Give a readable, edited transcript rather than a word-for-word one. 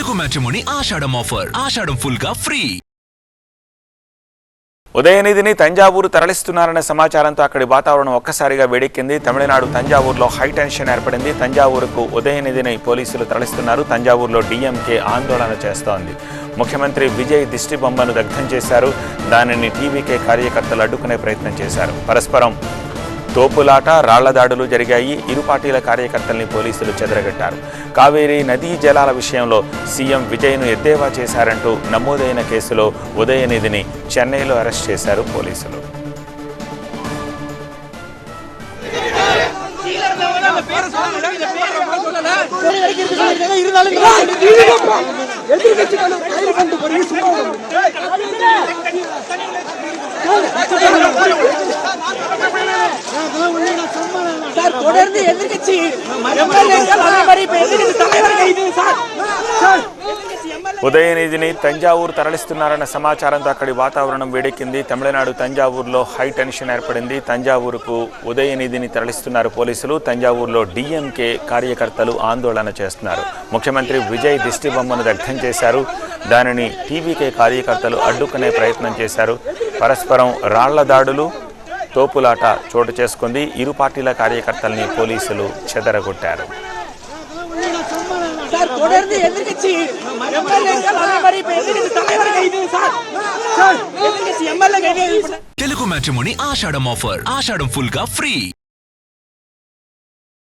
Telugu matrimony ఆషాఢం offer. ఆషాఢం full గా free. ఉదయనిధిని Thanjavur తరలిస్తున్నారనే సమాచారంతో అక్కడి వాతావరణం ఒక్కసారిగా వేడెక్కింది. తమిళనాడు తంజావూరులో హై టెన్షన్ ఏర్పడింది. తంజావూరుకు ఉదయనిధిని పోలీసులు తరలిస్తున్నారు. తంజావూరులో డీఎంకే ఆందోళన చేస్తోంది. ముఖ్యమంత్రి విజయ్ దిష్టిబొమ్మను దగ్ధం చేశారు. దానిని టీవీకే కార్యకర్తలు అడ్డుకునే ప్రయత్నం చేశారు. పరస్పరం తోపులాట, రాళ్లదాడులు జరిగాయి. ఇరు పార్టీల కార్యకర్తల్ని పోలీసులు చెదరగట్టారు. కావేరీ నదీ జలాల విషయంలో సీఎం విజయ్ను ఎద్దేవా చేశారంటూ నమోదైన కేసులో ఉదయనిధిని చెన్నైలో అరెస్ట్ చేశారు పోలీసులు. ఉదయనిధిని తంజావూరు తరలిస్తున్నారన్న సమాచారంతో అక్కడి వాతావరణం వేడెక్కింది. తమిళనాడు తంజావూరులో హై టెన్షన్ ఏర్పడింది. తంజావూరుకు ఉదయనిధిని తరలిస్తున్నారు పోలీసులు. తంజావూరులో డీఎంకే కార్యకర్తలు ఆందోళన చేస్తున్నారు. ముఖ్యమంత్రి విజయ్ దిష్టిబొమ్మను దగ్ధం చేశారు. దానిని టీవీకే కార్యకర్తలు అడ్డుకునే ప్రయత్నం చేశారు. పరస్పరం రాళ్ల దాడులు, తోపులాట చోటు చేసుకుంది. ఇరు పార్టీల కార్యకర్తల్ని పోలీసులు చెదరగొట్టారు. తెలుగు మ్యాట్రిమోనీ ఆషాఢం ఆఫర్. ఆషాఢం ఫుల్ గా ఫ్రీ.